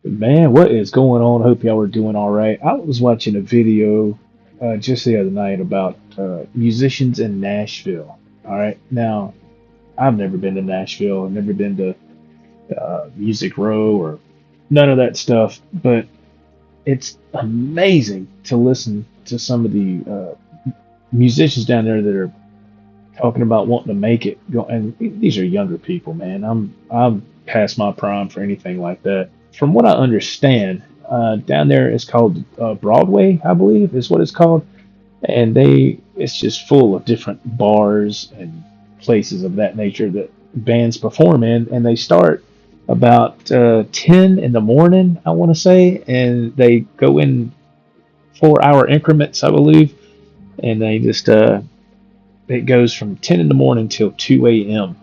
Man, what is going on? Hope y'all are doing all right. I was watching a video just the other night about musicians in Nashville. All right. Now, I've never been to Nashville. I've never been to Music Row or none of that stuff, but it's amazing to listen to some of the musicians down there that are talking about wanting to make it. And these are younger people, man. I'm past my prime for anything like that. From what I understand, down there it's called Broadway, I believe, is what it's called, and it's just full of different bars and places of that nature that bands perform in, and they start about 10 in the morning, I want to say, and they go in 4 hour increments, I believe, and they just it goes from 10 in the morning till 2 a.m.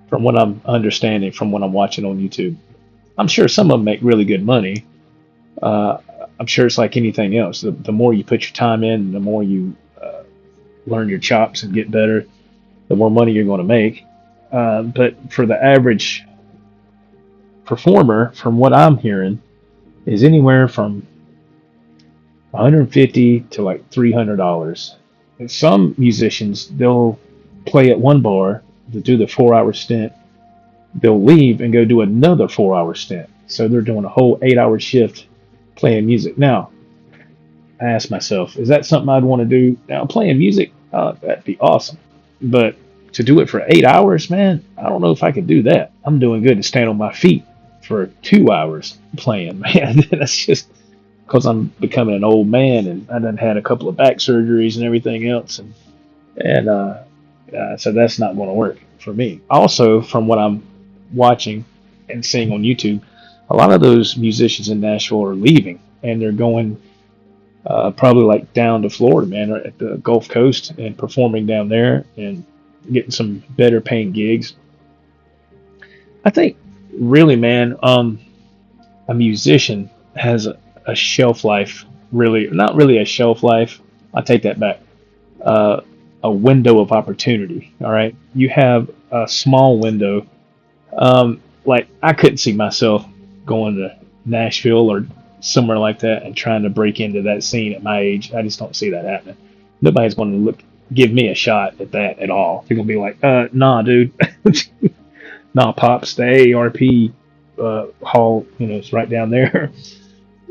from what I'm understanding from what I'm watching on YouTube. I'm sure some of them make really good money. Uh, I'm sure it's like anything else. The more you put your time in, the more you learn your chops and get better, the more money you're going to make. But for the average performer, from what I'm hearing, is anywhere from 150 to like $300. And some musicians, they'll play at one bar to do the 4 hour stint. They'll leave and go do another 4 hour stint. So they're doing a whole 8 hour shift playing music. Now, I ask myself, is that something I'd want to do? Now, playing music, that'd be awesome. But to do it for 8 hours, man, I don't know if I could do that. I'm doing good to stand on my feet for 2 hours playing, man. That's just because I'm becoming an old man and I done had a couple of back surgeries and everything else. And so that's not going to work for me. Also, from what I'm watching and seeing on YouTube, a lot of those musicians in Nashville are leaving and they're going probably like down to Florida, man, or at the Gulf Coast and performing down there and getting some better paying gigs. I think really, man, a musician has a shelf life, really, not really a shelf life. I take that back. Uh, a window of opportunity. All right. You have a small window. Like I couldn't see myself going to Nashville or somewhere like that and trying to break into that scene at my age. I just don't see that happening. Nobody's going to give me a shot at that at all. They're going to be like, nah, dude. Nah, pops, the AARP hall, it's right down there.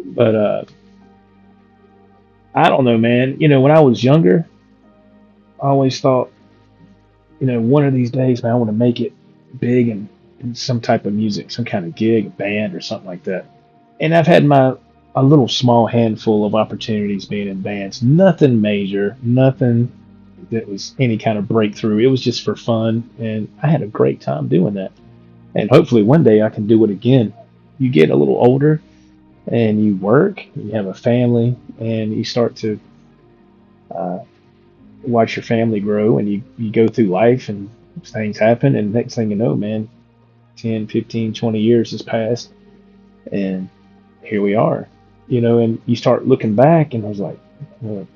But I don't know, man. When I was younger, I always thought, one of these days, man, I want to make it big and in some type of music, some kind of gig, band, or something like that. And I've had a little small handful of opportunities being in bands. Nothing major, nothing that was any kind of breakthrough. It was just for fun, and I had a great time doing that. And hopefully one day I can do it again. You get a little older, and you work, you have a family, and you start to uh, watch your family grow, and you go through life, and things happen, and next thing you know, man, 10, 15, 20 years has passed, and here we are, and you start looking back, and I was like, well,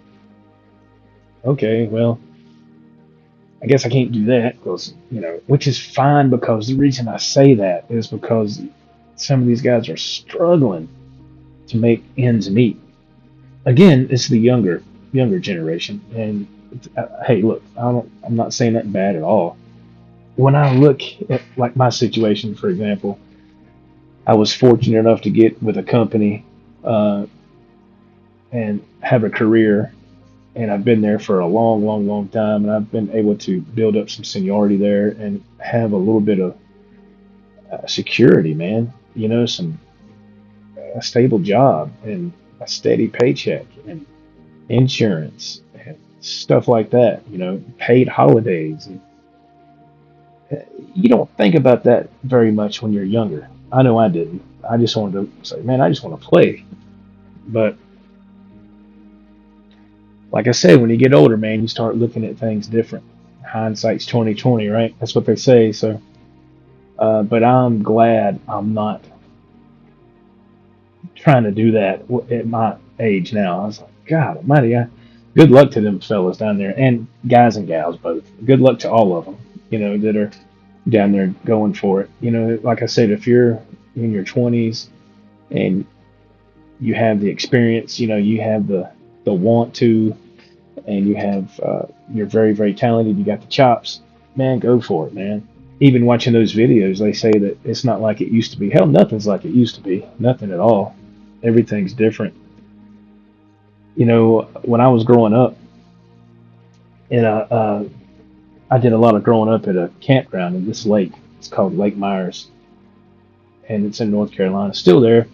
okay, well, I guess I can't do that because, which is fine because the reason I say that is because some of these guys are struggling to make ends meet. Again, it's the younger generation, and hey, look, I'm not saying that bad at all. When I look at like my situation, for example, I was fortunate enough to get with a company uh, and have a career, and I've been there for a long, long, long time, and I've been able to build up some seniority there and have a little bit of security, man. Some a stable job and a steady paycheck and insurance and stuff like that. Paid holidays. And you don't think about that very much when you're younger. I know I didn't. I just wanted to say, man, I just want to play. But like I said, when you get older, man, you start looking at things different. Hindsight's 2020, right? That's what they say. So, but I'm glad I'm not trying to do that at my age now. I was like, God Almighty, good luck to them fellas down there, and guys and gals both. Good luck to all of them, that are down there going for it. Like I said, if you're in your 20s and you have the experience, you have the want to, and you have you're very, very talented, you got the chops, man, go for it, man. Even watching those videos, they say that it's not like it used to be. Hell, nothing's like it used to be. Nothing at all. Everything's different. When I was growing up, and I did a lot of growing up at a campground in this lake. It's called Lake Meers, and it's in North Carolina. Still there,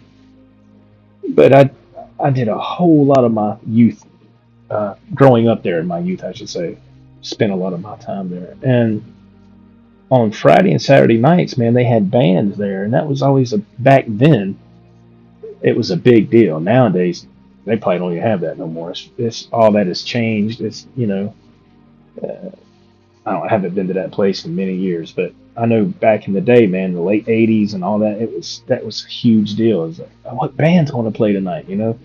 but I did a whole lot of my youth, growing up there in my youth, I should say. Spent a lot of my time there, and on Friday and Saturday nights, man, they had bands there, and that was always back then. It was a big deal. Nowadays, they probably don't even have that no more. It's all that has changed. Uh, I haven't been to that place in many years, but I know back in the day, man, the late '80s and all that, that was a huge deal. It was like, oh, what band's going to play tonight? And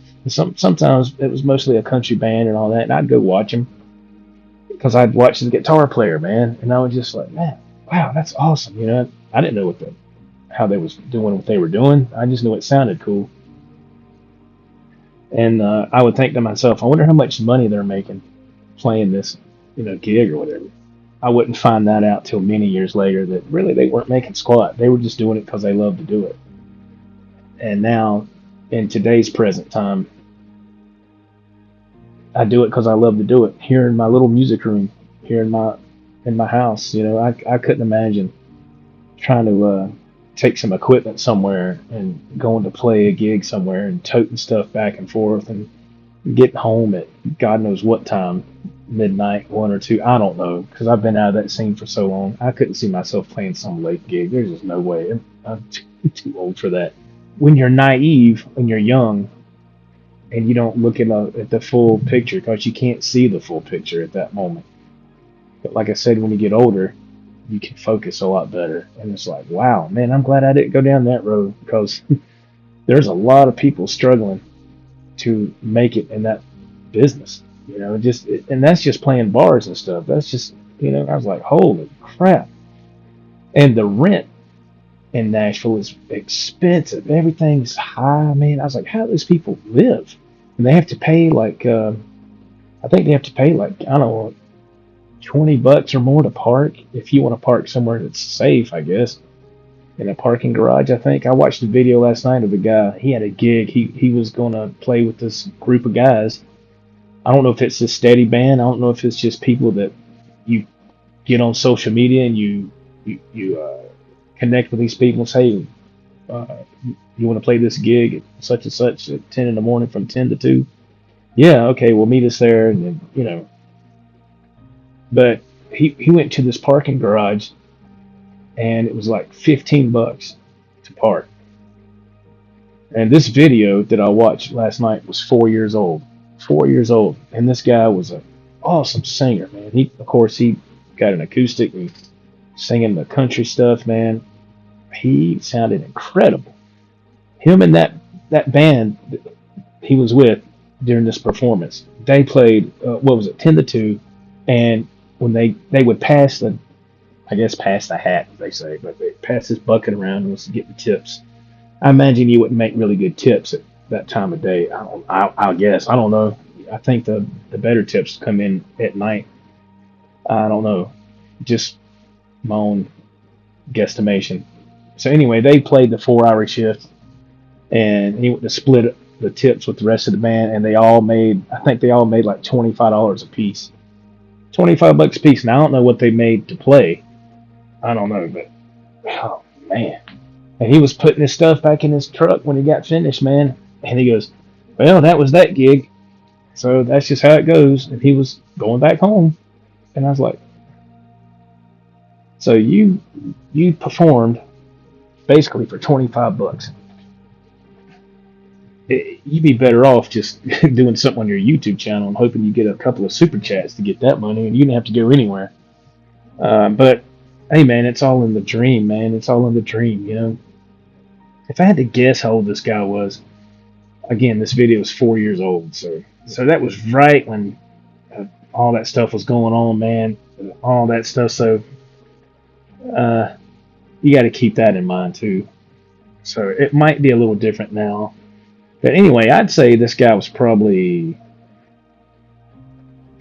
sometimes it was mostly a country band and all that, and I'd go watch them because I'd watch the guitar player, man, and I was just like, man, wow, that's awesome. I didn't know how they was doing what they were doing. I just knew it sounded cool, and I would think to myself, I wonder how much money they're making playing this, gig or whatever. I wouldn't find that out till many years later that really they weren't making squat. They were just doing it because they loved to do it. And now, in today's present time, I do it because I love to do it. Here in my little music room, here in my house, I couldn't imagine trying to take some equipment somewhere and going to play a gig somewhere and toting stuff back and forth and getting home at God knows what time, midnight, 1 or 2, I don't know, because I've been out of that scene for so long. I couldn't see myself playing some late gig. There's just no way. I'm too old for that. When you're naive, when you're young, and you don't look at the full picture because you can't see the full picture at that moment. But like I said, when you get older, you can focus a lot better. And it's like, wow, man, I'm glad I didn't go down that road because there's a lot of people struggling to make it in that business. And that's just playing bars and stuff. That's just, I was like, holy crap. And the rent in Nashville is expensive. Everything's high, man. I was like, how do these people live? And they have to pay like, I think they have to pay like, I don't know, $20 or more to park if you want to park somewhere that's safe, I guess. In a parking garage, I think. I watched a video last night of a guy. He had a gig. He was going to play with this group of guys. I don't know if it's a steady band. I don't know if it's just people that you get on social media and you connect with these people and say, you want to play this gig at such and such at 10 in the morning from 10 to 2? Yeah, okay, we'll meet us there. And then, but he went to this parking garage and it was like $15 to park. And this video that I watched last night was 4 years old. 4 years old. And this guy was an awesome singer, man. Of course, he got an acoustic and singing the country stuff, man. He sounded incredible. Him and that band that he was with during this performance, they played, 10 to 2. And when they would pass the hat, they say, but they pass this bucket around and was getting tips. I imagine you wouldn't make really good tips at that time of day. I guess. I don't know. I think the better tips come in at night. I don't know. Just my own guesstimation. So anyway, they played the 4-hour shift, and he went to split the tips with the rest of the band, and I think they all made like $25 a piece. $25 a piece. Now I don't know what they made to play. I don't know, but oh man. And he was putting his stuff back in his truck when he got finished, man. And he goes, well, that was that gig. So that's just how it goes. And he was going back home. And I was like, so you performed basically for $25. You'd be better off just doing something on your YouTube channel and hoping you get a couple of super chats to get that money, and you didn't have to go anywhere. But hey, man, it's all in the dream, man. It's all in the dream, If I had to guess how old this guy was, again, this video is 4 years old, so that was right when all that stuff was going on, man. All that stuff. So you got to keep that in mind too. So it might be a little different now. But anyway, I'd say this guy was probably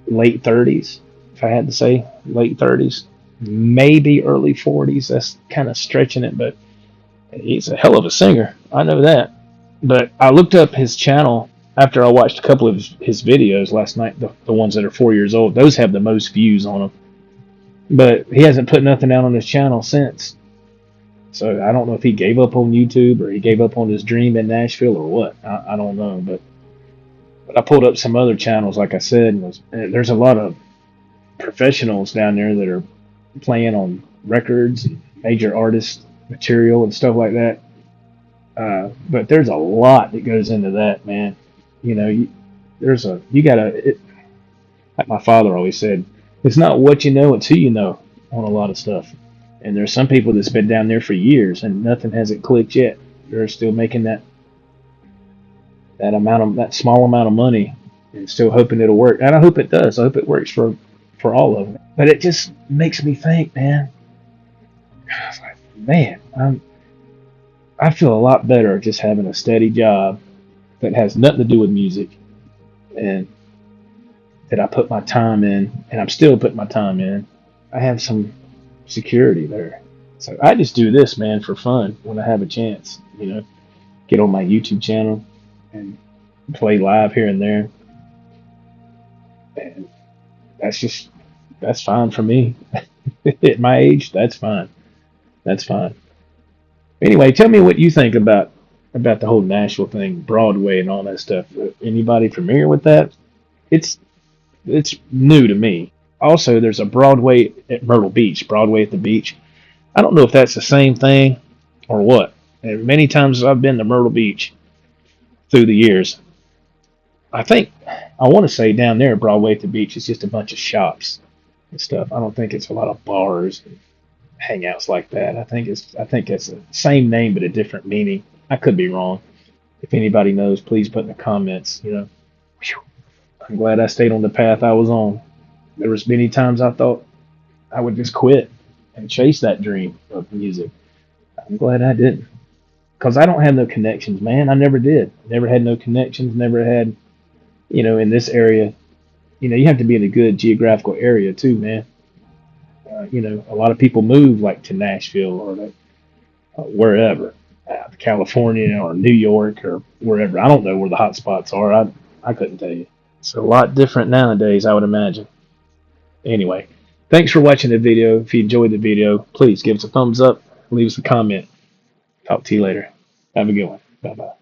late 30s, if I had to say, late 30s, maybe early 40s. That's kind of stretching it, but he's a hell of a singer. I know that. But I looked up his channel after I watched a couple of his videos last night, the ones that are 4 years old. Those have the most views on them. But he hasn't put nothing out on his channel since. So I don't know if he gave up on YouTube or he gave up on his dream in Nashville or what. I don't know. But I pulled up some other channels, like I said, and there's a lot of professionals down there that are playing on records and major artist material and stuff like that. But there's a lot that goes into that, man. You know, you gotta, like my father always said, it's not what you know, it's who you know on a lot of stuff. And there's some people that's been down there for years and nothing hasn't clicked yet. They're still making that small amount of money and still hoping it'll work. And I hope it does. I hope it works for all of them. But it just makes me think, man. I was like, man, I feel a lot better just having a steady job that has nothing to do with music, and that I put my time in, and I'm still putting my time in. I have some security there. So I just do this, man, for fun when I have a chance. You know, get on my YouTube channel and play live here and there. And that's fine for me. At my age, that's fine. That's fine. Anyway, tell me what you think about the whole Nashville thing, Broadway and all that stuff. Anybody familiar with that? It's new to me. Also, there's a Broadway at Myrtle Beach, Broadway at the beach. I don't know if that's the same thing or what. And many times I've been to Myrtle Beach through the years. I want to say down there at Broadway at the beach, it's just a bunch of shops and stuff. I don't think it's a lot of bars and hangouts like that. I think it's the same name but a different meaning. I could be wrong. If anybody knows, please put in the comments. You know, I'm glad I stayed on the path I was on. There was many times I thought I would just quit and chase that dream of music. I'm glad I didn't, because I don't have no connections, man. I never did. Never had no connections. Never had, in this area. You have to be in a good geographical area too, man. A lot of people move like to Nashville or to wherever, California or New York or wherever. I don't know where the hot spots are. I couldn't tell you. It's a lot different nowadays, I would imagine. Anyway, thanks for watching the video. If you enjoyed the video, please give us a thumbs up, leave us a comment. Talk to you later. Have a good one. Bye-bye.